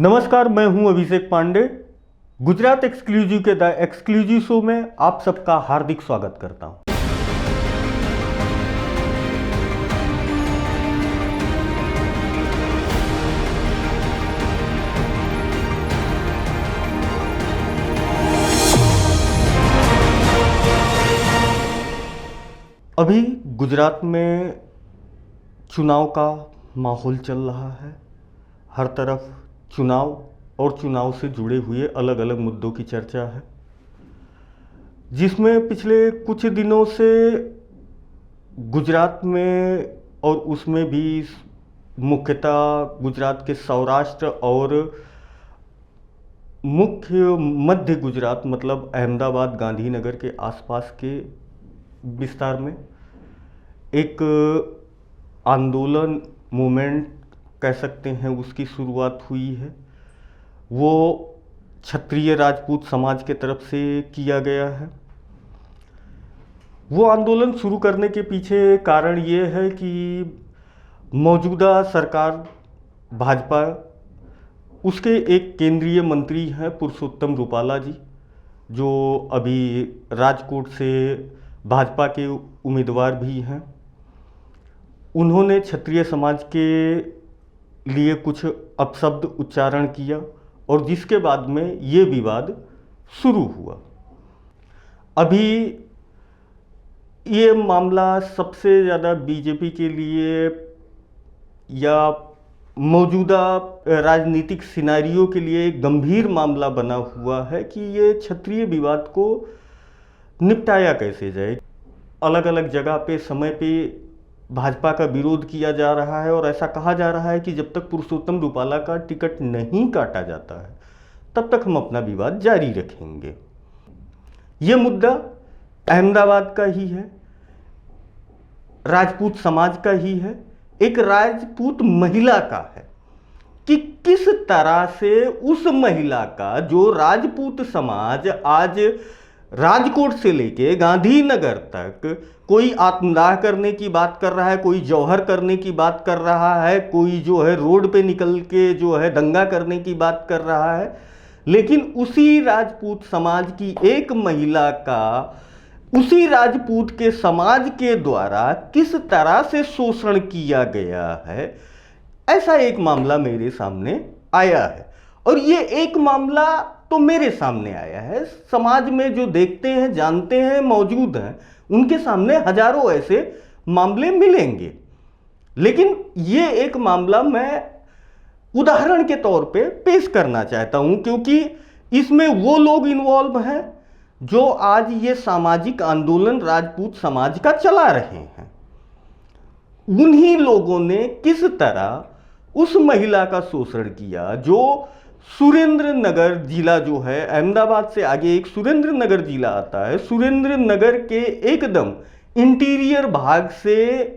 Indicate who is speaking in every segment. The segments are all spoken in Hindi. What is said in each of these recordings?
Speaker 1: नमस्कार, मैं हूं अभिषेक पांडे। गुजरात एक्सक्लूसिव के द एक्सक्लूसिव शो में आप सबका हार्दिक स्वागत करता हूं। अभी गुजरात में चुनाव का माहौल चल रहा है। हर तरफ चुनाव और चुनाव से जुड़े हुए अलग अलग मुद्दों की चर्चा है, जिसमें पिछले कुछ दिनों से गुजरात में और उसमें भी मुख्यतः गुजरात के सौराष्ट्र और मुख्य मध्य गुजरात मतलब अहमदाबाद गांधीनगर के आसपास के विस्तार में एक आंदोलन मूवमेंट कह सकते हैं, उसकी शुरुआत हुई है। वो क्षत्रिय राजपूत समाज के तरफ से किया गया है। वो आंदोलन शुरू करने के पीछे कारण ये है कि मौजूदा सरकार भाजपा, उसके एक केंद्रीय मंत्री हैं पुरुषोत्तम रूपाला जी, जो अभी राजकोट से भाजपा के उम्मीदवार भी हैं। उन्होंने क्षत्रिय समाज के लिए कुछ अपशब्द उच्चारण किया और जिसके बाद में ये विवाद शुरू हुआ। अभी ये मामला सबसे ज़्यादा बीजेपी के लिए या मौजूदा राजनीतिक सिनारियों के लिए एक गंभीर मामला बना हुआ है कि ये क्षत्रिय विवाद को निपटाया कैसे जाए। अलग अलग जगह पे समय पे भाजपा का विरोध किया जा रहा है और ऐसा कहा जा रहा है कि जब तक पुरुषोत्तम रूपाला का टिकट नहीं काटा जाता है तब तक हम अपना विवाद जारी रखेंगे। ये मुद्दा अहमदाबाद का ही है, राजपूत समाज का ही है, एक राजपूत महिला का है कि किस तरह से उस महिला का जो राजपूत समाज आज राजकोट से लेके गांधीनगर तक कोई आत्मदाह करने की बात कर रहा है, कोई जौहर करने की बात कर रहा है, कोई जो है रोड पे निकल के जो है दंगा करने की बात कर रहा है, लेकिन उसी राजपूत समाज की एक महिला का उसी राजपूत के समाज के द्वारा किस तरह से शोषण किया गया है, ऐसा एक मामला मेरे सामने आया है। और ये एक मामला तो मेरे सामने आया है, समाज में जो देखते हैं, जानते हैं, मौजूद हैं, उनके सामने हजारों ऐसे मामले मिलेंगे। लेकिन ये एक मामला मैं उदाहरण के तौर पे पेश करना चाहता हूं, क्योंकि इसमें वो लोग इन्वॉल्व हैं जो आज ये सामाजिक आंदोलन राजपूत समाज का चला रहे हैं। उन्हीं लोगों ने किस तरह उस महिला का शोषण किया जो सुरेंद्र नगर जिला जो है, अहमदाबाद से आगे एक सुरेंद्र नगर जिला आता है, सुरेंद्र नगर के एकदम इंटीरियर भाग से,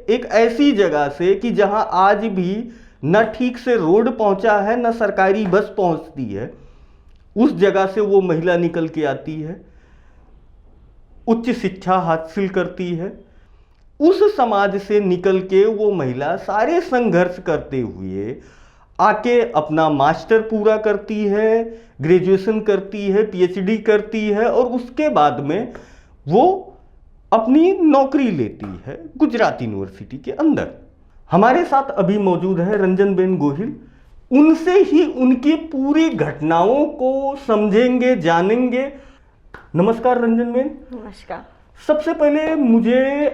Speaker 1: एक ऐसी जगह से कि जहां आज भी न ठीक से रोड पहुंचा है, न सरकारी बस पहुंचती है, उस जगह से वो महिला निकल के आती है, उच्च शिक्षा हासिल करती है। उस समाज से निकल के वो महिला सारे संघर्ष करते हुए आके अपना मास्टर पूरा करती है, ग्रेजुएशन करती है, पीएचडी करती है और उसके बाद में वो अपनी नौकरी लेती है गुजरात यूनिवर्सिटी के अंदर। हमारे साथ अभी मौजूद है रंजनबेन गोहिल। उनसे ही उनकी पूरी घटनाओं को समझेंगे, जानेंगे। नमस्कार रंजनबेन।
Speaker 2: नमस्कार।
Speaker 1: सबसे पहले मुझे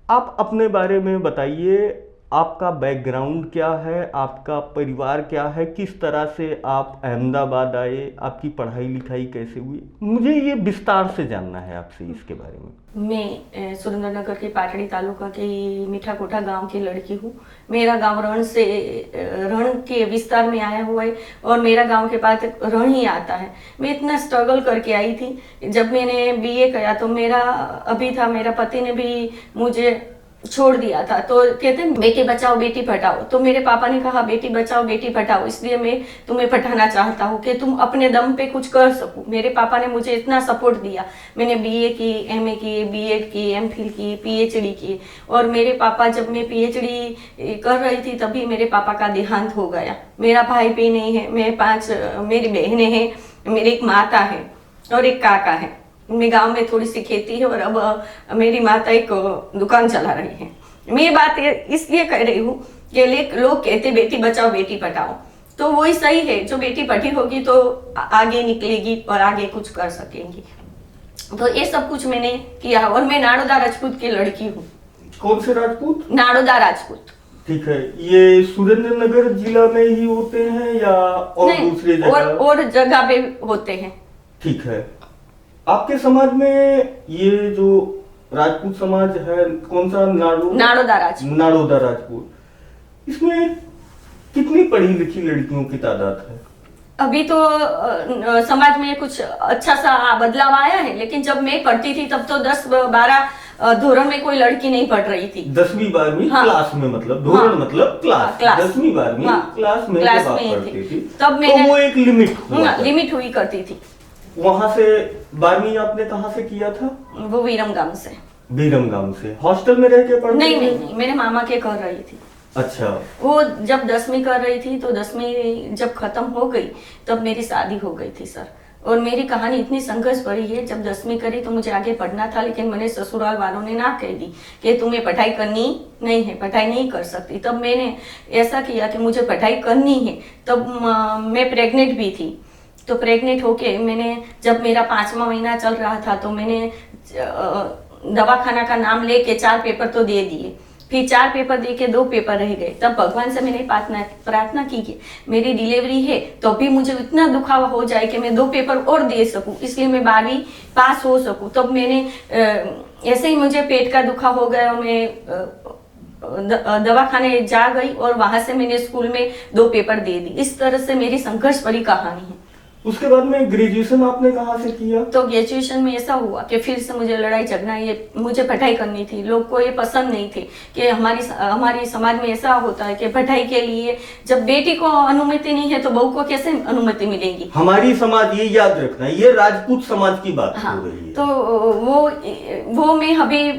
Speaker 1: आप अपने बारे में बताइए, आपका बैकग्राउंड क्या है, आपका परिवार क्या है, किस तरह से आप अहमदाबाद आए, आपकी पढ़ाई लिखाई कैसे हुई, मुझे ये विस्तार से जानना है आपसे इसके बारे में।
Speaker 2: मैं सुरेंद्रनगर के पाटड़ी तालुका के मीठाकोटा गांव की लड़की हूँ। मेरा गांव रण के विस्तार में आया हुआ है और मेरा गांव के पास रण ही आता है। मैं इतना स्ट्रगल करके आई थी। जब मैंने बीए किया तो मेरा अभी था, मेरा पति ने भी मुझे छोड़ दिया था। तो कहते हैं बेटी बचाओ बेटी पढ़ाओ, तो मेरे पापा ने कहा बेटी बचाओ बेटी पढ़ाओ, इसलिए मैं तुम्हें पढ़ाना चाहता हूँ कि तुम अपने दम पे कुछ कर सको। मेरे पापा ने मुझे इतना सपोर्ट दिया, मैंने बीए की, एमए की, बीएड की, एमफिल की, पीएचडी की। और मेरे पापा, जब मैं पीएचडी कर रही थी तभी मेरे पापा का देहांत हो गया। मेरा भाई भी नहीं है, मेरी बहनें हैं, मेरी एक माता है और एक काका है। मैं गांव में थोड़ी सी खेती है और अब मेरी माता एक दुकान चला रही है। मैं ये बात इसलिए कह रही हूँ कि लोग कहते बेटी बचाओ बेटी पढ़ाओ, तो वही सही है। जो बेटी पढ़ी होगी तो आगे निकलेगी और आगे कुछ कर सकेंगी। तो ये सब कुछ मैंने किया और मैं नाड़ोदा राजपूत की लड़की हूँ।
Speaker 1: कौन से राजपूत?
Speaker 2: नाड़ोदा राजपूत।
Speaker 1: ठीक है, ये सुरेंद्रनगर जिला में ही होते हैं या और दूसरे जगह?
Speaker 2: और जगह पे होते हैं।
Speaker 1: ठीक है। आपके समाज में ये जो राजपूत समाज है, कौन सा?
Speaker 2: नाड़ोदा राजपूत।
Speaker 1: नाड़ोदा राजपूत, इसमें कितनी पढ़ी लिखी लड़कियों की तादाद है?
Speaker 2: अभी तो समाज में कुछ अच्छा सा बदलाव आया है, लेकिन जब मैं पढ़ती थी तब तो 10-12 धोरण में कोई लड़की नहीं पढ़ रही थी।
Speaker 1: 10वीं 12वीं
Speaker 2: हाँ,
Speaker 1: क्लास में, मतलब धोरण
Speaker 2: हाँ,
Speaker 1: मतलब क्लास,
Speaker 2: क्लास
Speaker 1: 10वीं 12वीं
Speaker 2: हाँ,
Speaker 1: क्लास में
Speaker 2: क्लास
Speaker 1: जब आप
Speaker 2: में
Speaker 1: पढ़ती थी
Speaker 2: तब
Speaker 1: तो
Speaker 2: मैंने
Speaker 1: वो एक लिमिट हुआ था।
Speaker 2: लिमिट हुई करती थी।
Speaker 1: वहां से 12वीं आपने कहाँ से किया था?
Speaker 2: वो विरमगाम से।
Speaker 1: विरमगाम से? हॉस्टल में रह के पढ़ते
Speaker 2: नहीं, मेरे मामा के कर रही थी।
Speaker 1: अच्छा।
Speaker 2: वो जब 10वीं कर रही थी तो 10वीं जब खत्म हो गई तब मेरी शादी हो गई थी सर। और मेरी कहानी इतनी संघर्ष भरी है, जब 10वीं करी तो मुझे आगे पढ़ना था, लेकिन मैंने ससुराल वालों ने ना कह दी कि तुम्हें पढ़ाई करनी नहीं है, पढ़ाई नहीं कर सकती। तब मैंने ऐसा किया कि मुझे पढ़ाई करनी है। तब मैं प्रेग्नेंट भी थी, तो प्रेग्नेंट होके मैंने, जब मेरा 5वां महीना चल रहा था तो मैंने दवाखाना का नाम लेके 4 पेपर तो दे दिए। फिर 4 पेपर दे के 2 पेपर रह गए। तब भगवान से मैंने प्रार्थना की कि मेरी डिलीवरी है तो भी मुझे इतना दुखावा हो जाए कि मैं 2 पेपर और दे सकूं, इसलिए मैं 12वीं पास हो सकूं। तब मैंने ऐसे ही मुझे पेट का दुखा हो गया और मैं दवाखाने जा गई और वहां से मैंने स्कूल में 2 पेपर दे दी। इस तरह से मेरी संघर्ष भरी कहानी है।
Speaker 1: उसके बाद में ग्रेजुएशन आपने कहाँ से किया?
Speaker 2: तो ग्रेजुएशन में ऐसा हुआ कि फिर से मुझे लड़ाई झगड़ा, ये मुझे पढ़ाई करनी थी। लोग को ये पसंद नहीं थे कि हमारी समाज में ऐसा होता है कि पढ़ाई के लिए जब बेटी को अनुमति नहीं है तो बहू को कैसे अनुमति मिलेगी?
Speaker 1: हमारी समाज, ये याद रखना, ये राजपूत समाज की बात
Speaker 2: हाँ,
Speaker 1: हो रही है।
Speaker 2: तो वो मैं अभी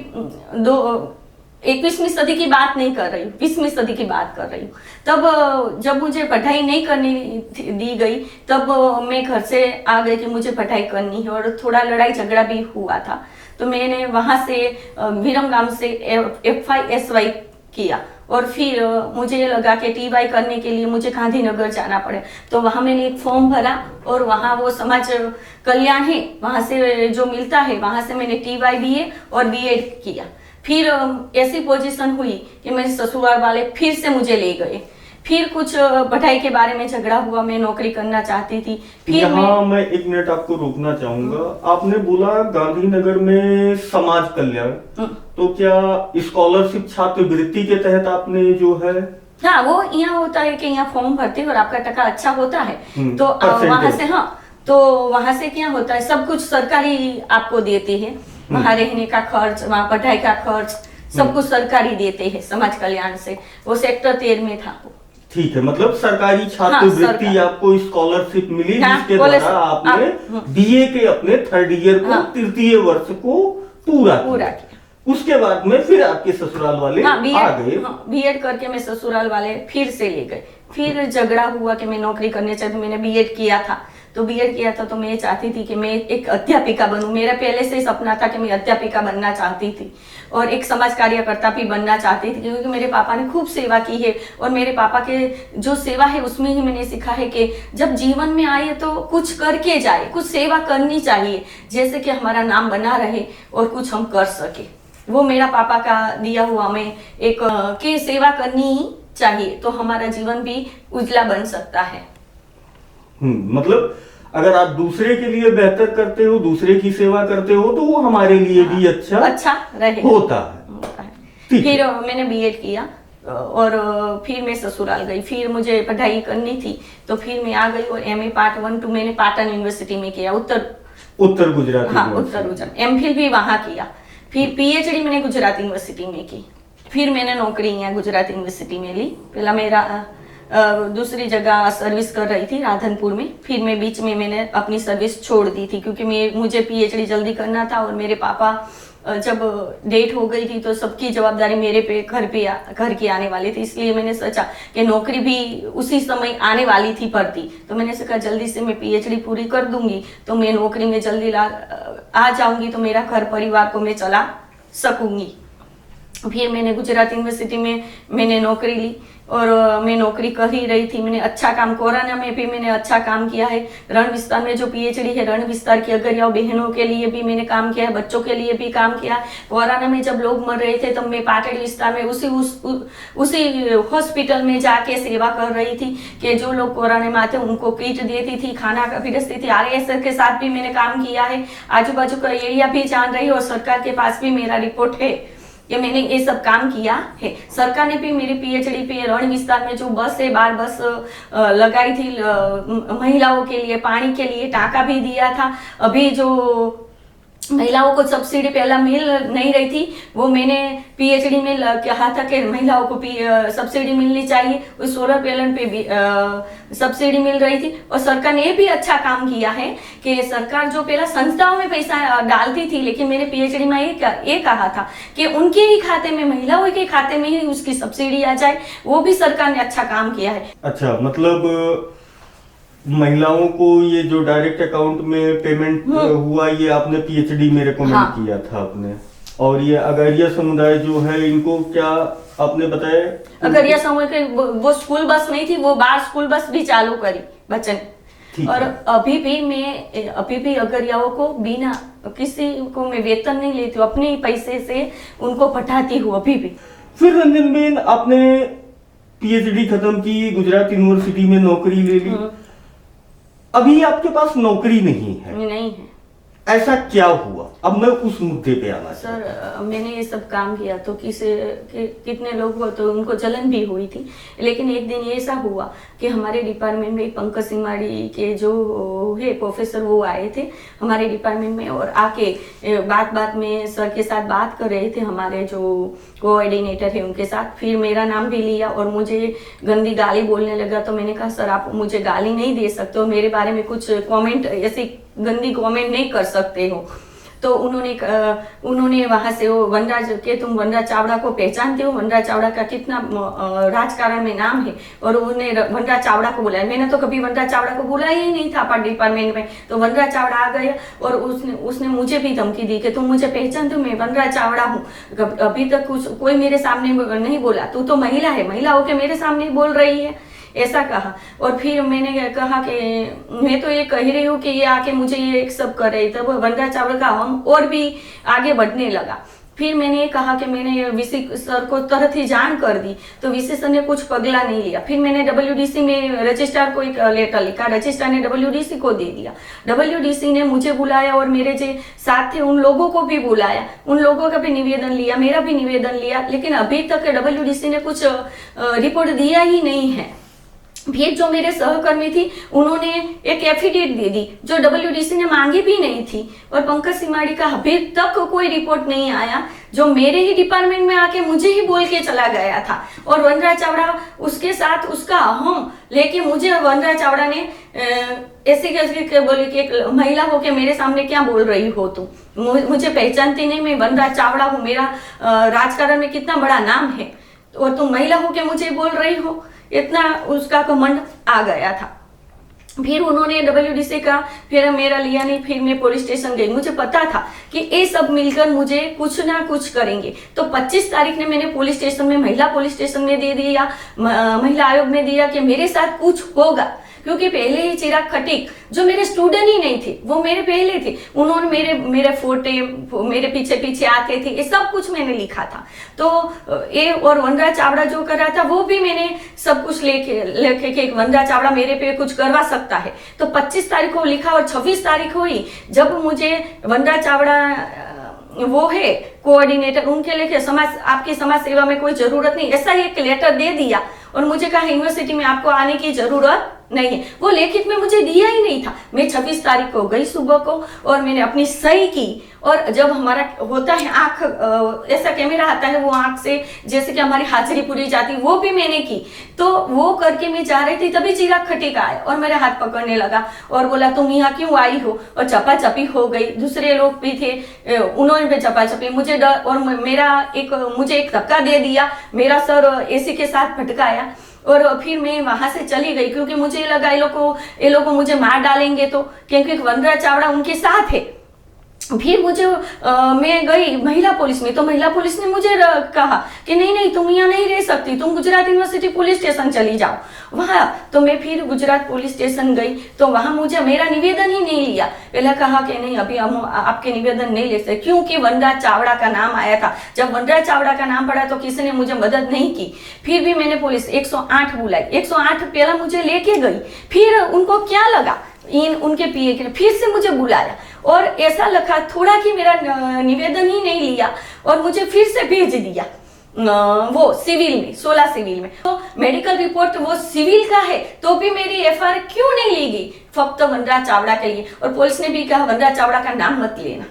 Speaker 2: 21वीं सदी की बात नहीं कर रही हूँ, 20वीं सदी की बात कर रही हूँ। तब जब मुझे पढ़ाई नहीं करनी दी गई तब मैं घर से आ गई कि मुझे पढ़ाई करनी है, और थोड़ा लड़ाई झगड़ा भी हुआ था। तो मैंने वहां से विरमगाम से FYSY किया और फिर मुझे ये लगा कि TY करने के लिए मुझे गांधीनगर जाना पड़े। तो वहां मैंने एक फॉर्म भरा और वहां वो समाज कल्याण है, वहां से जो मिलता है वहां से मैंने TY BA और BEd किया। फिर ऐसी पोजीशन हुई कि मेरे ससुराल वाले फिर से मुझे ले गए। फिर कुछ पढ़ाई के बारे में झगड़ा हुआ, मैं नौकरी करना चाहती थी। फिर
Speaker 1: यहाँ मैं 1 मिनट आपको रोकना चाहूंगा। आपने बोला गांधीनगर में समाज कल्याण, तो क्या स्कॉलरशिप छात्रवृत्ति के तहत आपने जो है?
Speaker 2: हाँ, वो यहाँ होता है कि यहाँ फॉर्म भरते हैं और आपका टका अच्छा होता है तो वहां से, हाँ, तो वहां से क्या होता है, सब कुछ सरकारी आपको देते हैं। वहां रहने का खर्च, वहां पढ़ाई का खर्च, सब कुछ सरकारी देते हैं समाज कल्याण से। वो सेक्टर 13 में था।
Speaker 1: ठीक है, मतलब सरकारी छात्रवृत्ति आपको स्कॉलरशिप मिली, जिसके द्वारा आपने BA के अपने 3rd ईयर को, तृतीय वर्ष को पूरा किया। उसके बाद में फिर आपके ससुराल वाले आ गए।
Speaker 2: BEd करके मैं ससुराल वाले फिर से ले गए। फिर झगड़ा हुआ कि मैं नौकरी करने चाहती, मैंने BEd किया था। तो BEd किया था तो मैं चाहती थी कि मैं एक अध्यापिका बनूं। मेरा पहले से ही सपना था कि मैं अध्यापिका बनना चाहती थी और एक समाज कार्यकर्ता भी बनना चाहती थी, क्योंकि मेरे पापा ने खूब सेवा की है और मेरे पापा के जो सेवा है उसमें ही मैंने सीखा है कि जब जीवन में आए तो कुछ करके जाए, कुछ सेवा करनी चाहिए, जैसे कि हमारा नाम बना रहे और कुछ हम कर सके। वो मेरा पापा का दिया हुआ मैं एक की सेवा करनी चाहिए तो हमारा जीवन भी उजला बन सकता है।
Speaker 1: मतलब अगर आप दूसरे के लिए बेहतर करते हो, दूसरे की सेवा करते हो, तो वो हमारे लिए भी अच्छा
Speaker 2: रहे
Speaker 1: होता है।
Speaker 2: फिर मैंने BEd किया और फिर मैं ससुराल गई। फिर मुझे पढ़ाई करनी थी तो फिर मैं आ गई और MA पार्ट 1 2 मैंने पाटन यूनिवर्सिटी में किया, उत्तर गुजरात। हाँ, उत्तर गुजरात। MPhil भी वहां किया। फिर PhD मैंने गुजरात यूनिवर्सिटी में की। फिर मैंने नौकरी यहाँ गुजरात यूनिवर्सिटी में ली। पहला मेरा दूसरी जगह सर्विस कर रही थी राधनपुर में, फिर मैं बीच में मैंने अपनी सर्विस छोड़ दी थी क्योंकि मुझे पीएचडी जल्दी करना था और मेरे पापा जब डेट हो गई थी तो सबकी जवाबदारी मेरे पे घर की आने वाली थी, इसलिए मैंने सोचा कि नौकरी भी उसी समय आने वाली थी भर्ती, तो मैंने सोचा जल्दी से मैं पीएचडी पूरी कर दूंगी तो मैं नौकरी में जल्दी आ जाऊंगी तो मेरा घर परिवार को मैं चला सकूंगी। फिर मैंने गुजरात यूनिवर्सिटी में मैंने नौकरी ली और मैं नौकरी कर ही रही थी। मैंने अच्छा काम, कोरोना में भी मैंने अच्छा काम किया है। रण विस्तार में जो पीएचडी है रण विस्तार की अगरियाओं बहनों के लिए भी मैंने काम किया है, बच्चों के लिए भी काम किया। कोरोना में जब लोग मर रहे थे तब मैं पाटड़ी विस्तार में उसी हॉस्पिटल में जाके सेवा कर रही थी कि जो लोग कोरोना में आते उनको किट देती थी, खाना पिरसती थी। RSS के साथ भी मैंने काम किया है, आजू बाजू का एरिया भी जान रही और सरकार के पास भी मेरा रिपोर्ट है कि मैंने ये सब काम किया है। सरकार ने भी मेरी पीएचडी पे रण विस्तार में जो बस है, बार बस लगाई थी महिलाओं के लिए, पानी के लिए टाका भी दिया था। अभी जो महिलाओं को सब्सिडी पहला मिल नहीं रही थी वो मैंने पीएचडी में कहा था कि महिलाओं को सब्सिडी मिलनी चाहिए, उस सोलर पैनल पे भी सब्सिडी मिल रही थी। और सरकार ने ये भी अच्छा काम किया है कि सरकार जो पहला संस्थाओं में पैसा डालती थी, लेकिन मैंने पीएचडी में ये कहा था कि उनके ही खाते में, महिलाओं के खाते में ही उसकी सब्सिडी आ जाए, वो भी सरकार ने अच्छा काम किया है।
Speaker 1: अच्छा, मतलब महिलाओं को ये जो डायरेक्ट अकाउंट में पेमेंट हुआ ये आपने पीएचडी में रिकमेंड किया था आपने। और ये अगरिया समुदाय जो है इनको क्या आपने बताया?
Speaker 2: अगरिया समुदाय के वो स्कूल बस नहीं थी, वो बाहर स्कूल बस भी चालू करी बच्चन। और अभी भी अगरियाओं को बिना किसी को मैं वेतन नहीं लेती हूँ, अपने पैसे से उनको पढ़ाती हूँ अभी भी।
Speaker 1: फिर रंजन बेन, आपने पीएचडी खत्म की, गुजरात यूनिवर्सिटी में नौकरी ले ली, अभी आपके पास नौकरी नहीं है, ऐसा क्या हुआ? अब मैं उस मुद्दे पे आना
Speaker 2: सर, मैंने ये सब काम किया तो कितने लोग हो तो उनको जलन भी हुई थी, लेकिन एक दिन ऐसा हुआ कि हमारे डिपार्टमेंट में पंकज सिमाड़ी के जो है प्रोफेसर वो आए थे हमारे डिपार्टमेंट में और आके बात में सर के साथ बात कर रहे थे, हमारे जो कोऑर्डिनेटर है उनके साथ। फिर मेरा नाम भी लिया और मुझे गंदी गाली बोलने लगा, तो मैंने कहा सर आप मुझे गाली नहीं दे सकते हो, मेरे बारे में कुछ कमेंट, ऐसी गंदी कमेंट नहीं कर सकते हो। तो उन्होंने वहां से वो वनराज के, तुम वनराज चावड़ा को पहचानते हो? वनराज चावड़ा का कितना राजकारण में नाम है, और उन्होंने वनराज चावड़ा को बुलाया। मैंने तो कभी वनराज चावड़ा को बुलाया ही नहीं था अपने डिपार्टमेंट में, तो वनराज चावड़ा आ गया और उसने मुझे भी धमकी दी कि तुम मुझे पहचानते हो, मैं वनराज चावड़ा हूँ। अभी तक कोई मेरे सामने नहीं बोला, तू तो महिला है, महिला होके मेरे सामने बोल रही है, ऐसा कहा। और फिर मैंने कहा कि मैं तो ये कह रही हूँ कि ये आके मुझे ये सब कर रही, तब वनराज चावड़ा का हम और भी आगे बढ़ने लगा। फिर मैंने ये कहा कि मैंने वीसी सर को तुरंत ही जान कर दी, तो वीसी सर ने कुछ पगला नहीं लिया। फिर मैंने डब्ल्यूडीसी में रजिस्ट्रार को एक लेटर लिखा, रजिस्ट्रार ने डब्ल्यूडीसी को दे दिया, डब्ल्यूडीसी ने मुझे बुलाया और मेरे जो साथ थे उन लोगों को भी बुलाया, उन लोगों का भी निवेदन लिया, मेरा भी निवेदन लिया, लेकिन अभी तक डब्ल्यूडीसी ने कुछ रिपोर्ट दिया ही नहीं है। फिर जो मेरे सहकर्मी थी उन्होंने एक एफिडेविट दे दी जो डब्ल्यूडीसी ने मांगी भी नहीं थी, और पंकज सिमाड़ी का अभी तक कोई रिपोर्ट नहीं आया जो मेरे ही डिपार्टमेंट में आके मुझे ही बोल के चला गया था। और वनराज चावड़ा उसके साथ उसका अहम लेके मुझे वनराज चावड़ा ने ऐसे कैसे बोली कि एक महिला हो के मेरे सामने क्या बोल रही हो तुम, मुझे पहचानती नहीं, मैं वनराज चावड़ा हूँ, मेरा राजकारण में कितना बड़ा नाम है, और तुम महिला हो के मुझे बोल रही हो, इतना उसका घमंड आ गया था। फिर उन्होंने डब्ल्यूडीसी का फिर मेरा लिया नहीं, फिर मैं पुलिस स्टेशन गई। मुझे पता था कि ये सब मिलकर मुझे कुछ ना कुछ करेंगे, तो 25 तारीख ने मैंने पुलिस स्टेशन में, महिला पुलिस स्टेशन में दे दिया, महिला आयोग में दिया कि मेरे साथ कुछ होगा, क्योंकि पहले ही चिराग खटीक जो मेरे स्टूडेंट ही नहीं थे, वो मेरे पहले थे, उन्होंने मेरे फोटे मेरे पीछे पीछे आते थे, ये सब कुछ मैंने लिखा था। तो ये और वनराज चावड़ा जो कर रहा था वो भी मैंने सब कुछ लेके कि वनराज चावड़ा मेरे पे कुछ करवा सकता है। तो 25 तारीख को लिखा और 26 तारीख हुई जब मुझे वनराज चावड़ा वो है कोऑर्डिनेटर, उनके लेके आपकी समाज सेवा में कोई जरूरत नहीं, ऐसा ही एक लेटर दे दिया और मुझे कहा यूनिवर्सिटी में आपको आने की जरूरत नहीं है, वो लेखित में मुझे दिया ही नहीं था। मैं 26 तारीख को गई सुबह को और मैंने अपनी सही की, और जब हमारा होता है आंख, ऐसा कैमरा आता है, वो आंख से जैसे कि हमारी हाजिरी पूरी जाती, वो भी मैंने की। तो वो करके मैं जा रही थी, तभी चिराग खटीका आया और मेरे हाथ पकड़ने लगा और बोला तुम यहाँ क्यों आई हो, और चपाचपी हो गई। दूसरे लोग भी थे, उन्होंने भी चपाचपी, मुझे डर, और मुझे एक धक्का दे दिया, मेरा सर एसी के साथ फटकाया और फिर मैं वहां से चली गई, क्योंकि मुझे लगा ये लोग मुझे मार डालेंगे, तो क्योंकि वनराज चावड़ा उनके साथ है। फिर मुझे मैं गई महिला पुलिस में, तो महिला पुलिस ने मुझे कहा कि नहीं तुम यहाँ नहीं रह सकती, तुम गुजरात यूनिवर्सिटी पुलिस स्टेशन चली जाओ वहां। तो मैं फिर गुजरात पुलिस स्टेशन गई, तो वहां मुझे मेरा निवेदन ही नहीं लिया। पहले कहा कि नहीं अभी हम आपके निवेदन नहीं ले सकते, क्योंकि वनराज चावड़ा का नाम आया था। जब वनराज चावड़ा का नाम पड़ा तो किसी ने मुझे मदद नहीं की। फिर भी मैंने पुलिस 108 बुलाई, 108 पहला मुझे लेके गई, फिर उनको क्या लगा उनके पीए के फिर से मुझे बुलाया और ऐसा लगा थोड़ा कि मेरा निवेदन ही नहीं लिया और मुझे फिर से भेज दिया वो सिविल में, 16 सिविल में। तो मेडिकल रिपोर्ट वो सिविल का है, तो भी मेरी एफआईआर क्यों नहीं ली गई, फक्त वनराज चावड़ा के लिए। और पुलिस ने भी कहा वनराज चावड़ा का नाम मत लेना।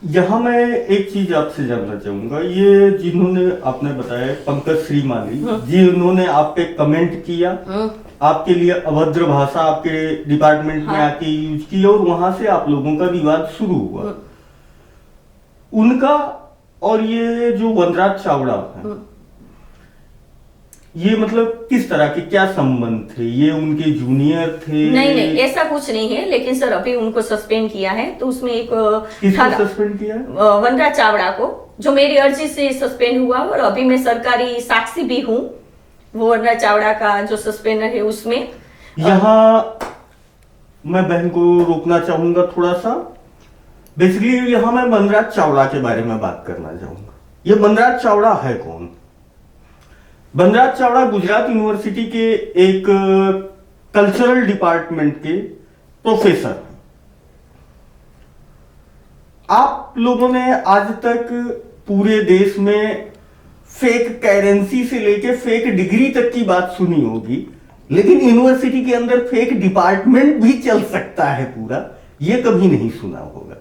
Speaker 1: यहाँ मैं एक चीज आपसे जानना चाहूंगा, ये जिन्होंने आपने बताया पंकज श्रीमाली, जिन्होंने आप पे कमेंट किया, आपके लिए अभद्र भाषा आपके डिपार्टमेंट में आके यूज की और वहां से आप लोगों का विवाद शुरू हुआ, उनका और ये जो वनराज चावड़ा है, ये मतलब किस तरह के क्या संबंध थे? ये उनके जूनियर थे?
Speaker 2: नहीं ऐसा कुछ नहीं है, लेकिन सर अभी उनको सस्पेंड किया है। तो उसमें एक
Speaker 1: किसको सस्पेंड किया है?
Speaker 2: वनराज चावड़ा को, जो मेरी अर्जी से सस्पेंड हुआ, और अभी मैं सरकारी साक्षी भी हूँ वो वनराज चावड़ा का जो सस्पेंड है उसमें।
Speaker 1: यहाँ मैं बहन को रोकना चाहूंगा थोड़ा सा। बेसिकली यहाँ मैं वनराज चावड़ा के बारे में बात करना चाहूंगा। ये वनराज चावड़ा है कौन? वनराज चावड़ा गुजरात यूनिवर्सिटी के एक कल्चरल डिपार्टमेंट के प्रोफेसर हैं। आप लोगों ने आज तक पूरे देश में फेक करेंसी से लेके फेक डिग्री तक की बात सुनी होगी, लेकिन यूनिवर्सिटी के अंदर फेक डिपार्टमेंट भी चल सकता है पूरा, ये कभी नहीं सुना होगा,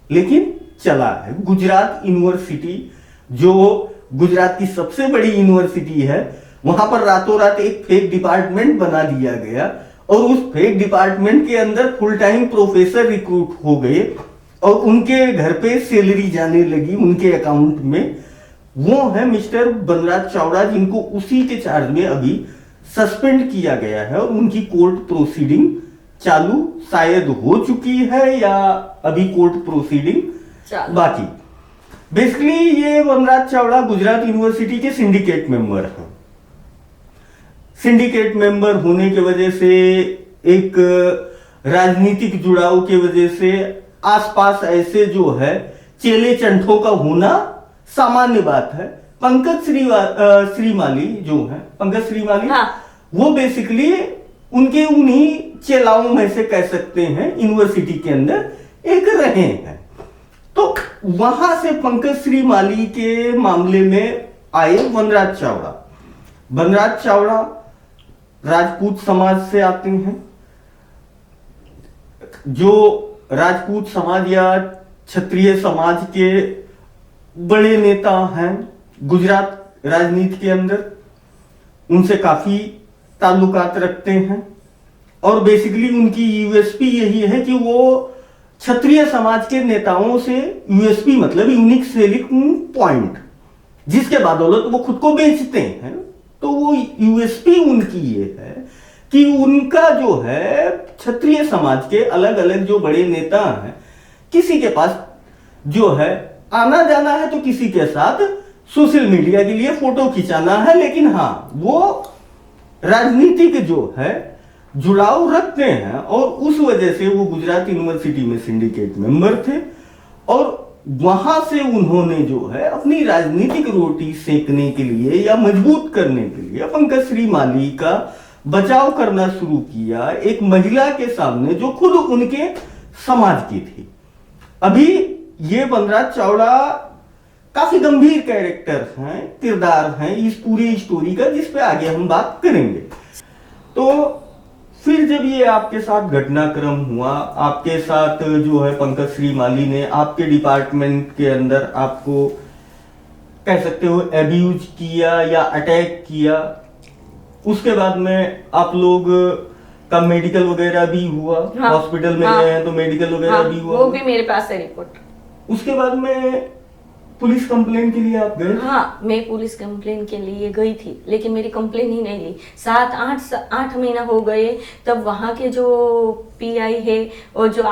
Speaker 1: लेकिन चला है। गुजरात यूनिवर्सिटी जो गुजरात की सबसे बड़ी यूनिवर्सिटी है, वहां पर रातों रात एक फेक डिपार्टमेंट बना दिया गया और उस फेक डिपार्टमेंट के अंदर फुल टाइम प्रोफेसर रिक्रूट हो गए और उनके घर पे सैलरी जाने लगी उनके अकाउंट में। वो है मिस्टर वनराज चावड़ा, जिनको उसी के चार्ज में अभी सस्पेंड किया गया है और उनकी कोर्ट प्रोसीडिंग चालू शायद हो चुकी है या अभी कोर्ट प्रोसीडिंग बाकी। बेसिकली ये वनराज चावड़ा गुजरात यूनिवर्सिटी के सिंडिकेट मेंबर हैं। सिंडिकेट मेंबर होने की वजह से, एक राजनीतिक जुड़ाव की वजह से आसपास ऐसे जो है चेले चंठों का होना सामान्य बात है। पंकज श्रीमाली जो है, पंकज श्रीमाली, वो बेसिकली उनके उन्हीं चेलाओं में से कह सकते हैं यूनिवर्सिटी के अंदर एक रहे हैं। तो वहां से पंकज श्रीमाली के मामले में आए वनराज चावड़ा। वनराज चावड़ा राजपूत समाज से आते हैं। जो राजपूत समाज या क्षत्रिय समाज के बड़े नेता हैं गुजरात राजनीति के अंदर, उनसे काफी ताल्लुकात रखते हैं और बेसिकली उनकी यूएसपी यही है कि वो क्षत्रिय समाज के नेताओं से, यूएसपी मतलब यूनिक सेलिंग पॉइंट, जिसके बदौलत वो खुद को बेचते हैं, तो वो यूएसपी उनकी ये है कि उनका जो है क्षत्रिय समाज के अलग अलग जो बड़े नेता हैं, किसी के पास जो है आना जाना है तो किसी के साथ सोशल मीडिया के लिए फोटो खिंचाना है, लेकिन हाँ वो राजनीतिक जो है जुड़ाव रखते हैं और उस वजह से वो गुजरात यूनिवर्सिटी में सिंडिकेट मेंबर थे और वहां से उन्होंने जो है अपनी राजनीतिक रोटी सेकने के लिए या मजबूत करने के लिए पंकज श्रीमाली का बचाव करना शुरू किया एक महिला के सामने जो खुद उनके समाज की थी। अभी ये वनराज चावड़ा काफी गंभीर कैरेक्टर्स हैं, किरदार हैं इस पूरी स्टोरी का, जिस पे आगे हम बात करेंगे। तो फिर जब ये आपके साथ घटनाक्रम हुआ, आपके साथ जो है पंकज श्री माली ने आपके डिपार्टमेंट के अंदर आपको कह सकते हो एब्यूज किया या अटैक किया, उसके बाद में आप लोग का मेडिकल वगैरह भी हुआ, हॉस्पिटल में गए हैं तो मेडिकल वगैरह भी हुआ,
Speaker 2: वो भी मेरे पास है रिपोर्ट।
Speaker 1: उसके बाद में पुलिस कंप्लेन के लिए आप गए?
Speaker 2: हाँ, मैं पुलिस कंप्लेन के लिए गई थी, लेकिन मेरी कंप्लेन ही नहीं ली। 7-8 महीना हो गए, तब वहाँ के जो पीआई है और जो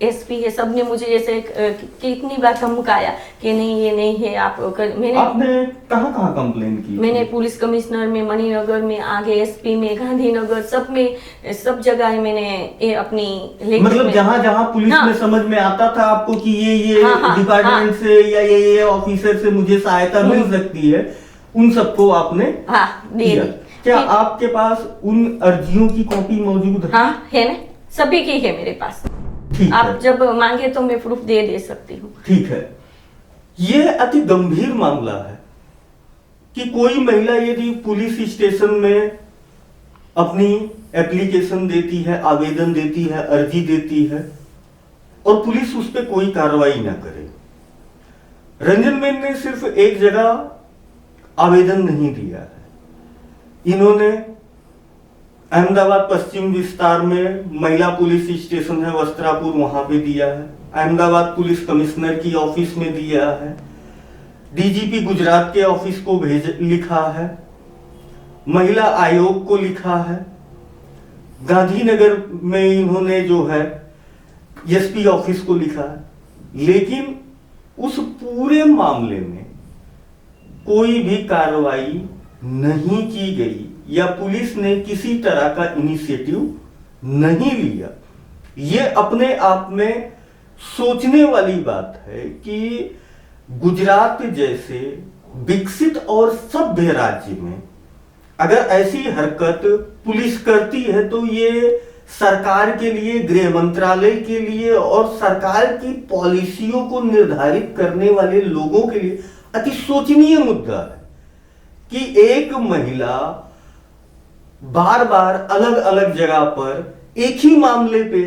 Speaker 2: एसपी है, सब ने मुझे ऐसे कितनी बार धमकाया कि नहीं ये नहीं है। आपने
Speaker 1: कहाँ कंप्लेन की?
Speaker 2: मैंने पुलिस कमिश्नर में, मणिनगर में, आगे एसपी में, गांधीनगर, सब में, सब जगह मैंने ये अपनी
Speaker 1: मतलब जहाँ पुलिस में समझ में आता था आपको कि ये डिपार्टमेंट से या ये ऑफिसर से मुझे सहायता मिल सकती है, उन सबको आपने दिया। क्या आपके पास उन अर्जियों की कॉपी मौजूद है?
Speaker 2: हाँ, है ना, सभी की है मेरे पास। आप जब मांगे तो मैं प्रूफ दे सकती हूँ।
Speaker 1: ठीक है। यह अति गंभीर मामला है कि कोई महिला यदि पुलिस स्टेशन में अपनी एप्लीकेशन देती है, आवेदन देती है, अर्जी देती है और पुलिस उस पर कोई कार्रवाई ना करे। रंजनबेन ने सिर्फ एक जगह आवेदन नहीं दिया है, इन्होंने अहमदाबाद पश्चिम विस्तार में महिला पुलिस स्टेशन है वस्त्रापुर, वहां पे दिया है, अहमदाबाद पुलिस कमिश्नर की ऑफिस में दिया है, डीजीपी गुजरात के ऑफिस को लिखा है, महिला आयोग को लिखा है, गांधीनगर में इन्होंने जो है एसपी ऑफिस को लिखा है। लेकिन उस पूरे मामले में कोई भी कार्रवाई नहीं की गई या पुलिस ने किसी तरह का इनिशिएटिव नहीं लिया। यह अपने आप में सोचने वाली बात है कि गुजरात जैसे विकसित और सभ्य राज्य में अगर ऐसी हरकत पुलिस करती है तो ये सरकार के लिए, गृह मंत्रालय के लिए और सरकार की पॉलिसियों को निर्धारित करने वाले लोगों के लिए अति शोचनीय मुद्दा है कि एक महिला बार बार अलग अलग जगह पर एक ही मामले पे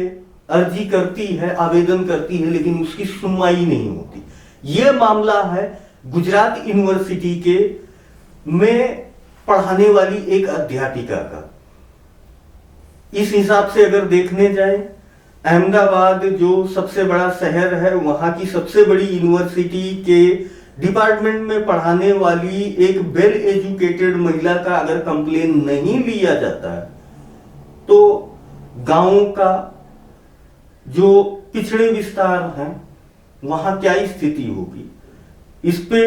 Speaker 1: अर्जी करती है, आवेदन करती है, लेकिन उसकी सुनवाई नहीं होती। यह मामला है गुजरात यूनिवर्सिटी के में पढ़ाने वाली एक अध्यापिका का। इस हिसाब से अगर देखने जाए, अहमदाबाद जो सबसे बड़ा शहर है, वहां की सबसे बड़ी यूनिवर्सिटी के डिपार्टमेंट में पढ़ाने वाली एक वेल एजुकेटेड महिला का अगर कंप्लेन नहीं लिया जाता है तो गांवों का जो पिछड़े विस्तार हैं वहां क्या स्थिति होगी। इस पे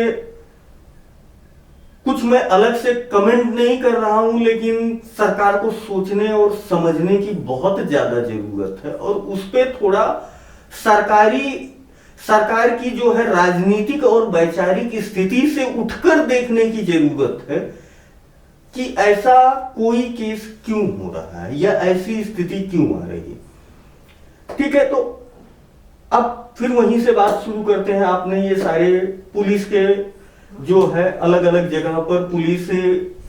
Speaker 1: कुछ मैं अलग से कमेंट नहीं कर रहा हूं, लेकिन सरकार को सोचने और समझने की बहुत ज्यादा जरूरत है और उस पे थोड़ा सरकार की जो है राजनीतिक और वैचारिक स्थिति से उठकर देखने की जरूरत है कि ऐसा कोई केस क्यों हो रहा है या ऐसी स्थिति क्यों आ रही है। ठीक है, तो अब फिर वहीं से बात शुरू करते हैं। आपने ये सारे पुलिस के जो है अलग अलग जगह पर पुलिस से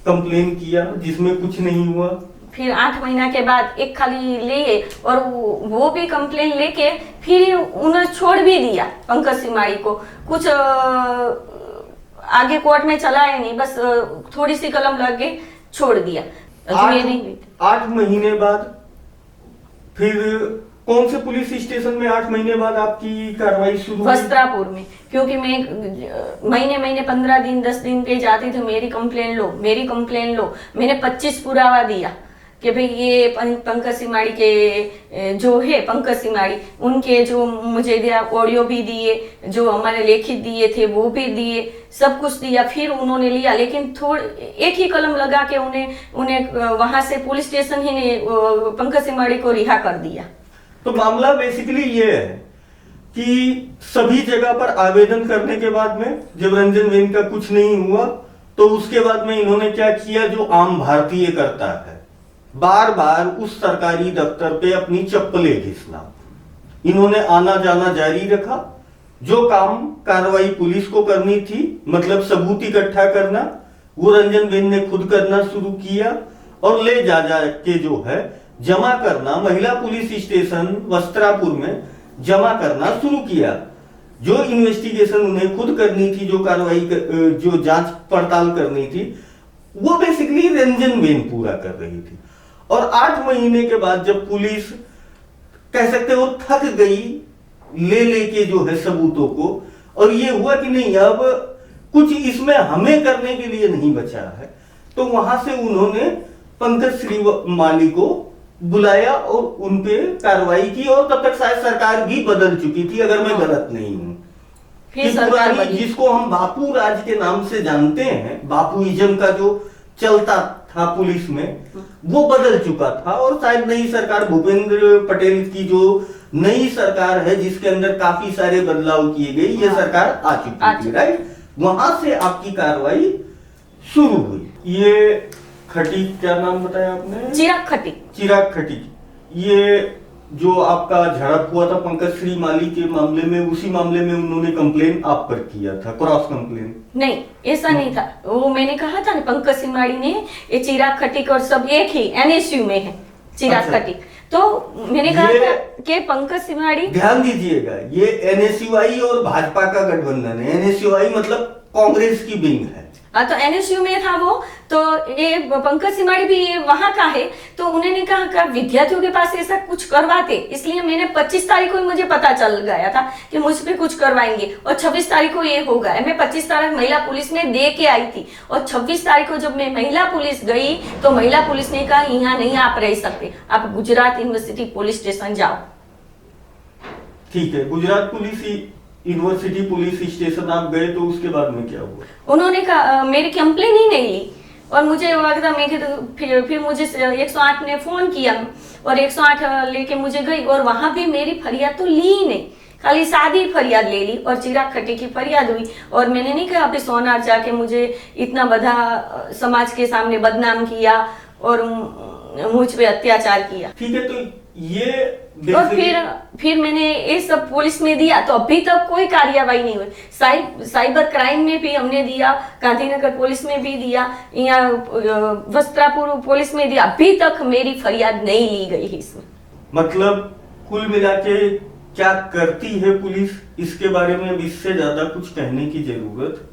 Speaker 1: कंप्लेन किया जिसमें कुछ नहीं हुआ।
Speaker 2: फिर 8 महीना के बाद एक खाली लिए और वो भी कंप्लेन लेके फिर उन्होंने छोड़ भी दिया पंकज सिमाड़ी को। कुछ आगे कोर्ट में चला ही नहीं, बस थोड़ी सी कलम लग गई, छोड़ दिया।
Speaker 1: 8 महीने बाद फिर कौन से पुलिस स्टेशन में 8 महीने बाद आपकी कार्रवाई शुरू हुई?
Speaker 2: वस्त्रापुर में, क्योंकि मैं महीने 15 दिन 10 दिन पे जाती थी, मेरी कंप्लेन लो। मैंने 25 पुरावा दिया कि भाई ये पंकज सिमाड़ी के जो है पंकज सिमाड़ी, उनके जो मुझे दिया ऑडियो भी दिए, जो हमारे लेखित दिए थे वो भी दिए, सब कुछ दिया। फिर उन्होंने लिया, लेकिन एक ही कलम लगा के उन्हें वहां से पुलिस स्टेशन ही ने पंकज सिमाड़ी को रिहा कर दिया।
Speaker 1: तो मामला बेसिकली ये है कि सभी जगह पर आवेदन करने के बाद में जब रंजनबेन का कुछ नहीं हुआ तो उसके बाद में इन्होंने क्या किया जो आम भारतीय करता है, बार बार उस सरकारी दफ्तर पे अपनी चप्पलें घिसना। इन्होंने आना जाना जारी रखा जो काम कार्रवाई पुलिस को करनी थी, मतलब सबूत इकट्ठा करना, वो रंजन बेन ने खुद करना शुरू किया और ले जा के जो है जमा करना, महिला पुलिस स्टेशन वस्त्रापुर में जमा करना शुरू किया। जो इन्वेस्टिगेशन उन्हें खुद करनी थी, जो कार्रवाई जो जांच पड़ताल करनी थी, वो बेसिकली रंजन बेन पूरा कर रही थी। और 8 महीने के बाद जब पुलिस कह सकते हो थक गई ले लेके जो है सबूतों को, और ये हुआ कि नहीं अब कुछ इसमें हमें करने के लिए नहीं बचा है, तो वहां से उन्होंने पंकज श्रीमाली को बुलाया और उनपे कार्रवाई की। और तब तक शायद सरकार भी बदल चुकी थी, अगर मैं गलत नहीं हूं। कि पुरानी जिसको हम बापू राज के नाम से जानते हैं, बापूइज्म का जो चलता था पुलिस में, वो बदल चुका था। और शायद नई सरकार, भूपेंद्र पटेल की जो नई सरकार है जिसके अंदर काफी सारे बदलाव किए गए, ये सरकार आ चुकी थी, राइट। वहां से आपकी कार्रवाई शुरू हुई। ये खटीक, क्या नाम बताया आपने?
Speaker 2: चिराग खटीक। चिराग
Speaker 1: खटीक, ये जो आपका झड़प हुआ था पंकज श्रीमाली के मामले में, उसी मामले में उन्होंने कंप्लेन आप पर किया था, क्रॉस कंप्लेन?
Speaker 2: नहीं, ऐसा नहीं था। वो मैंने कहा था ना, पंकज श्रीमाली ने, ये चिराग खटीक और सब एक ही एनएसयू में है, चिराग खटीक। तो मैंने कहा था कि पंकज श्रीमाली, ध्यान
Speaker 1: दीजिएगा, ये एनएसयूआई और भाजपा का गठबंधन है। एनएसयूआई मतलब कांग्रेस की विंग है।
Speaker 2: तो एनएसयू में था वो, तो ये पंकज श्रीमाली भी वहां का है। तो उन्होंने कहा कि विद्यार्थियों के पास ऐसा कुछ करवाते, इसलिए मैंने 25 तारीख को मुझे पता चल गया था कि मुझ पे कुछ करवाएंगे, और 26 तारीख को ये होगा। मैं 25 तारीख महिला पुलिस में दे के आई थी, और 26 तारीख को जब मैं महिला पुलिस गई तो महिला पुलिस ने कहा यहाँ नहीं आप रह सकते, आप गुजरात यूनिवर्सिटी पुलिस स्टेशन जाओ।
Speaker 1: ठीक है, Gujarat police university police station आप गए, तो उसके बाद में क्या हुआ?
Speaker 2: उन्होंने कहा मेरी कंप्लेन ही नहीं ली, और मुझे लगा मैं फिर मुझे 108 ने फोन किया, और 108 लेके मुझे गई, और वहां भी मेरी फरियाद तो ली ही नहीं, खाली सादी फरियाद ले ली, और चिराग खटीक की फरियाद हुई। और मैंने नहीं कहा अभी सोनार जाके मुझे इतना बड़ा समाज के सामने बदनाम किया और मुझ पे अत्याचार किया।
Speaker 1: ठीक है, तो ये
Speaker 2: और फिर मैंने ये सब पुलिस में दिया, तो अभी तक कोई कार्यवाही नहीं हुई। साइबर क्राइम में भी हमने दिया, गांधीनगर पुलिस में भी दिया, यहाँ वस्त्रापुर पुलिस में दिया, अभी तक मेरी फरियाद नहीं ली गई है इसमें।
Speaker 1: मतलब कुल मिला के क्या करती है पुलिस, इसके बारे में इससे ज्यादा कुछ कहने की जरूरत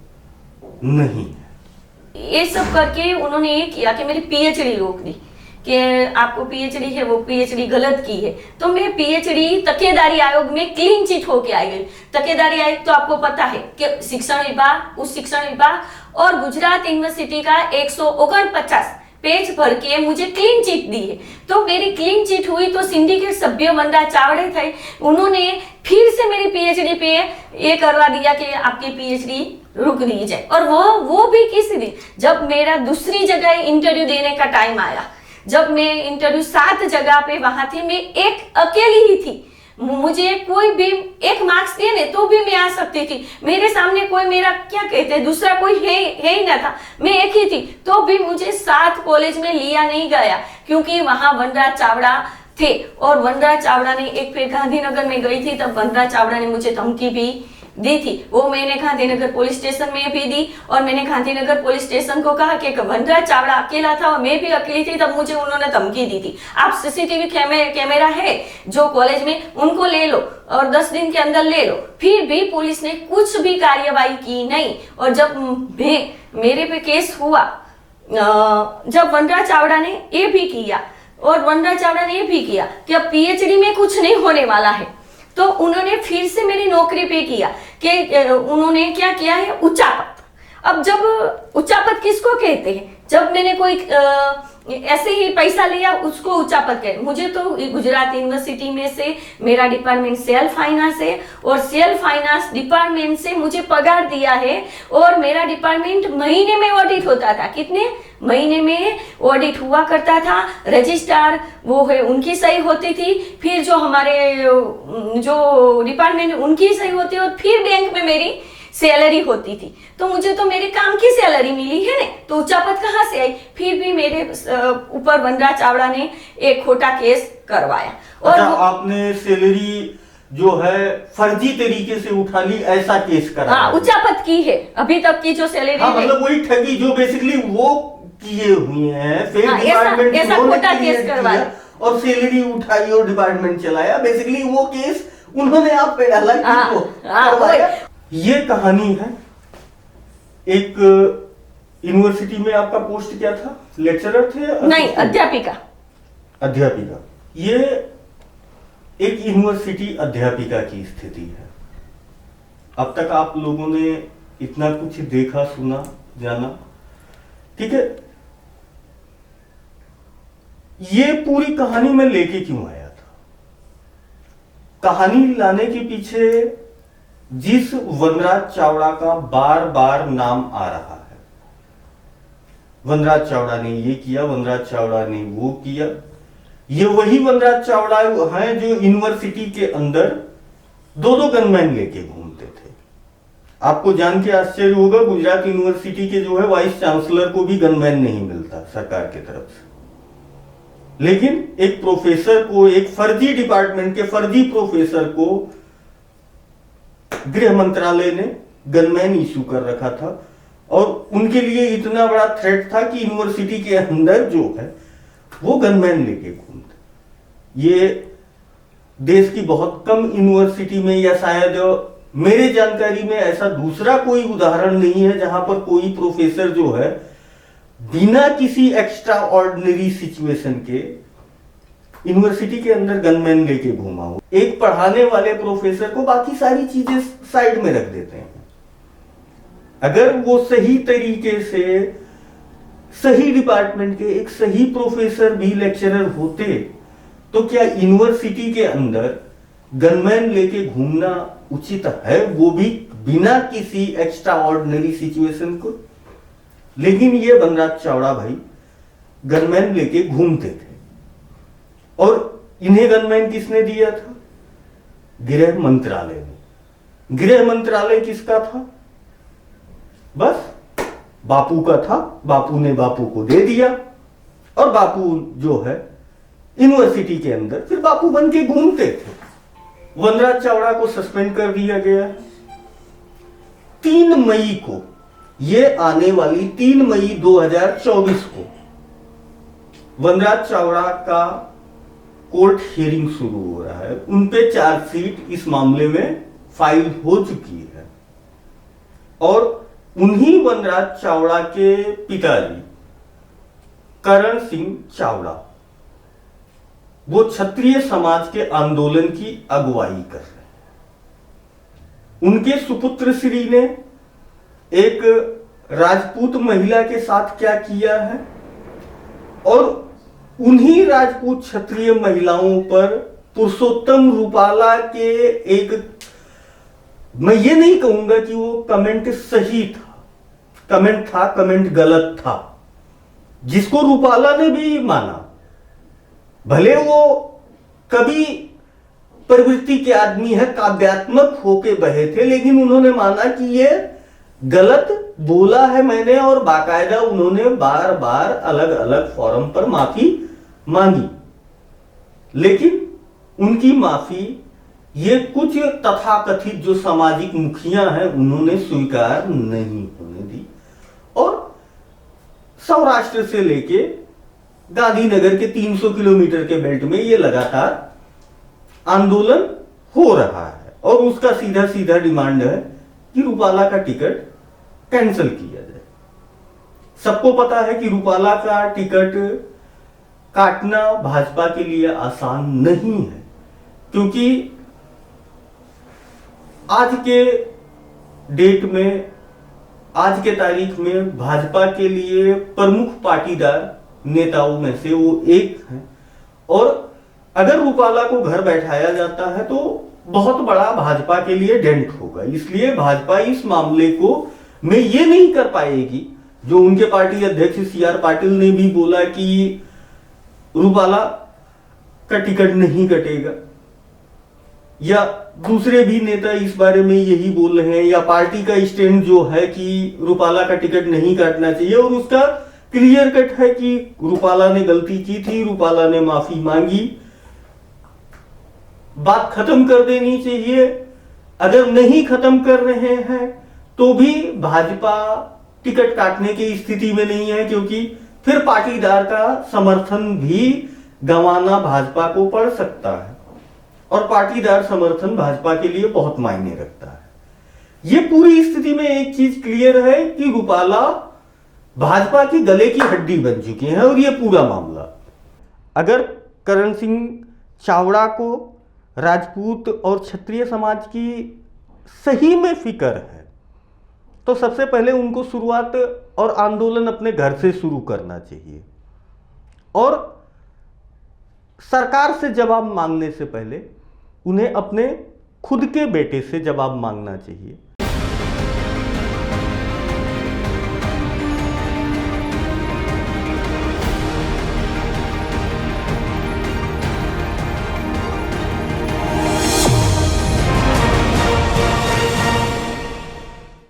Speaker 1: नहीं है।
Speaker 2: ये सब करके उन्होंने ये किया कि मेरी पीएचडी रोक दी, कि आपको पीएचडी है, वो पीएचडी गलत की है। तो मैं पीएचडी तकेदारी आयोग में क्लीन चिट होके आई गई। तकेदारी आयोग तो आपको पता है कि शिक्षण विभाग, उस शिक्षण विभाग और गुजरात यूनिवर्सिटी का 149 पेज भर के मुझे क्लीन चिट दी है। तो मेरी क्लीन चिट हुई, तो सिंडिकेट सभ्य वनराज चावड़े थे, उन्होंने फिर से मेरी पीएचडी पे ये करवा दिया कि आपकी पीएचडी रुक दी जाए। और वो भी किस दिन, जब मेरा दूसरी जगह इंटरव्यू देने का टाइम आया, जब मैं इंटरव्यू 7 जगह पे वहां थी, मैं एक अकेली ही थी, मुझे कोई भी एक मार्क्स दिए तो भी मैं आ सकती थी, मेरे सामने कोई मेरा क्या कहते दूसरा कोई है ही ना था, मैं एक ही थी, तो भी मुझे 7 कॉलेज में लिया नहीं गया, क्योंकि वहां वनराज चावड़ा थे। और वनराज चावड़ा ने, एक फिर गांधीनगर में गई थी, तब वनराज चावड़ा ने मुझे धमकी भी दी थी, वो मैंने गांधीनगर पुलिस स्टेशन में भी दी। और मैंने गांधीनगर पुलिस स्टेशन को कहा कि वनराज चावड़ा अकेला था और मैं भी अकेली थी, तब मुझे उन्होंने धमकी दी थी, आप सीसीटीवी कैमरा है जो कॉलेज में, उनको ले लो और 10 दिन के अंदर ले लो। फिर भी पुलिस ने कुछ भी कार्यवाही की नहीं। और जब मेरे पे केस हुआ, जब वनराज चावड़ा ने ये भी किया, और वनराज चावड़ा ने ये भी किया कि अब पीएचडी में कुछ नहीं होने वाला है, तो उन्होंने फिर से मेरी नौकरी पे किया कि उन्होंने क्या किया है, उच्चापत। अब जब उच्चापत किसको कहते हैं, जब मैंने कोई ऐसे ही पैसा लिया उसको उच्चापत कहते। मुझे तो गुजरात यूनिवर्सिटी में से मेरा डिपार्टमेंट सेल फाइनेंस है, और सेल फाइनेंस डिपार्टमेंट से मुझे पगार दिया है, और मेरा डिपार्टमेंट महीने में ऑडिट होता था। कितने महीने में ऑडिट हुआ करता था, रजिस्ट्रार वो है उनकी सही होती थी, फिर जो हमारे जो डिपार्टमेंट उनकी सही होती, और फिर बैंक में मेरी सैलरी होती थी। तो मुझे तो मेरे काम की सैलरी मिली है ना, तो उच्चापत कहाँ से आई। फिर भी मेरे ऊपर वनराज चावड़ा ने एक खोटा केस करवाया। और
Speaker 1: अच्छा, आपने सैलरी जो है फर्जी तरीके से उठा ली, ऐसा केस करा।
Speaker 2: हाँ, उच्चापत की है अभी तक की जो सैलरी।
Speaker 1: हाँ, मतलब वही ठगी जो बेसिकली वो किए हुए हैं, फिर
Speaker 2: हाँ,
Speaker 1: डिपार्टमेंट
Speaker 2: ऐसा खोटा केस करवाया
Speaker 1: और सैलरी उठाई और डिपार्टमेंट चलाया। बेसिकली वो केस उन्होंने आप पे डाला कि वो करवाया। ये कहानी है। एक यूनिवर्सिटी में आपका पोस्ट क्या था? लेक्चरर थे?
Speaker 2: नहीं, अध्यापिका।
Speaker 1: अध्यापिका। ये एक यूनिवर्सिटी अध्यापिका की स्थिति है। अब तक आप लोगों ने इतना कुछ देखा, सुना, जाना, ठीक है। ये पूरी कहानी मैं लेके क्यों आया था? कहानी लाने के पीछे जिस वनराज चावड़ा का बार बार नाम आ रहा है, वनराज चावड़ा ने ये किया, वनराज चावड़ा ने वो किया, ये वही वनराज चावड़ा हैं जो यूनिवर्सिटी के अंदर दो गनमैन लेके घूमते थे। आपको जान के आश्चर्य होगा, गुजरात यूनिवर्सिटी के जो है वाइस चांसलर को भी गनमैन नहीं मिलता सरकार की तरफ से, लेकिन एक प्रोफेसर को, एक फर्जी डिपार्टमेंट के फर्जी प्रोफेसर को गृह मंत्रालय ने गनमैन इशू कर रखा था और उनके लिए इतना बड़ा थ्रेट था कि यूनिवर्सिटी के अंदर जो है वो गनमैन लेके घूमते। ये देश की बहुत कम यूनिवर्सिटी में या शायद मेरे जानकारी में ऐसा दूसरा कोई उदाहरण नहीं है जहां पर कोई प्रोफेसर जो है बिना किसी एक्स्ट्रा ऑर्डिनरी सिचुएशन के यूनिवर्सिटी के अंदर गनमैन लेके घूमा हो। एक पढ़ाने वाले प्रोफेसर को बाकी सारी चीजें साइड में रख देते हैं। अगर वो सही तरीके से सही डिपार्टमेंट के एक सही प्रोफेसर भी लेक्चरर होते तो क्या यूनिवर्सिटी के अंदर गनमैन लेके घूमना उचित है, वो भी बिना किसी एक्स्ट्रा ऑर्डिनरी सिचुएशन को? लेकिन ये वनराज चावड़ा भाई गनमैन लेके घूमते थे और इन्हें गनमैन किसने दिया था? गृह मंत्रालय ने। गृह मंत्रालय किसका था? बस बापू का था, बापू ने बापू को दे दिया और बापू जो है यूनिवर्सिटी के अंदर फिर बापू बन के घूमते थे। वनराज चावड़ा को सस्पेंड कर दिया गया 3 मई को, ये आने वाली 3 मई 2024 को वनराज चावड़ा का कोर्ट हियरिंग शुरू हो रहा है। उन पे चार्जशीट इस मामले में फाइल हो चुकी है और उन्हीं वनराज चावड़ा के पिताजी करण सिंह चावड़ा वो क्षत्रिय समाज के आंदोलन की अगुवाई कर रहे हैं। उनके सुपुत्र श्री ने एक राजपूत महिला के साथ क्या किया है और उन्हीं राजपूत क्षत्रिय महिलाओं पर पुरुषोत्तम रूपाला के एक, मैं ये नहीं कहूंगा कि वो कमेंट सही था, कमेंट गलत था, जिसको रूपाला ने भी माना। भले वो कवि प्रवृत्ति के आदमी है, काव्यात्मक होके बहे थे, लेकिन उन्होंने माना कि ये गलत बोला है मैंने और बाकायदा उन्होंने बार बार अलग अलग फोरम पर माफी मांगी। लेकिन उनकी माफी ये कुछ तथाकथित जो सामाजिक मुखिया हैं उन्होंने स्वीकार नहीं होने दी और सौराष्ट्र से लेके गांधीनगर के 300 किलोमीटर के बेल्ट में ये लगातार आंदोलन हो रहा है और उसका सीधा सीधा डिमांड है कि रूपाला का टिकट कैंसिल किया जाए। सबको पता है कि रूपाला का टिकट काटना भाजपा के लिए आसान नहीं है, क्योंकि आज के डेट में, आज के तारीख में भाजपा के लिए प्रमुख पाटीदार नेताओं में से वो एक है और अगर रूपाला को घर बैठाया जाता है तो बहुत बड़ा भाजपा के लिए डेंट होगा। इसलिए भाजपा इस मामले को में ये नहीं कर पाएगी, जो उनके पार्टी अध्यक्ष CR पाटिल ने भी बोला कि रूपाला का टिकट नहीं कटेगा, या दूसरे भी नेता इस बारे में यही बोल रहे हैं, या पार्टी का स्टैंड जो है कि रूपाला का टिकट नहीं काटना चाहिए और उसका क्लियर कट है कि रूपाला ने गलती की थी, रूपाला ने माफी मांगी। बात खत्म कर देनी चाहिए। अगर नहीं खत्म कर रहे हैं तो भी भाजपा टिकट काटने की स्थिति में नहीं है, क्योंकि फिर पाटीदार का समर्थन भी गंवाना भाजपा को पड़ सकता है, और पाटीदार समर्थन भाजपा के लिए बहुत मायने रखता है। यह पूरी स्थिति में एक चीज क्लियर है कि रूपाला भाजपा की गले की हड्डी बन चुकी है, और यह पूरा मामला अगर करण सिंह चावड़ा को राजपूत और क्षत्रिय समाज की सही में फिक्र है तो सबसे पहले उनको शुरुआत और आंदोलन अपने घर से शुरू करना चाहिए, और सरकार से जवाब मांगने से पहले उन्हें अपने खुद के बेटे से जवाब मांगना चाहिए।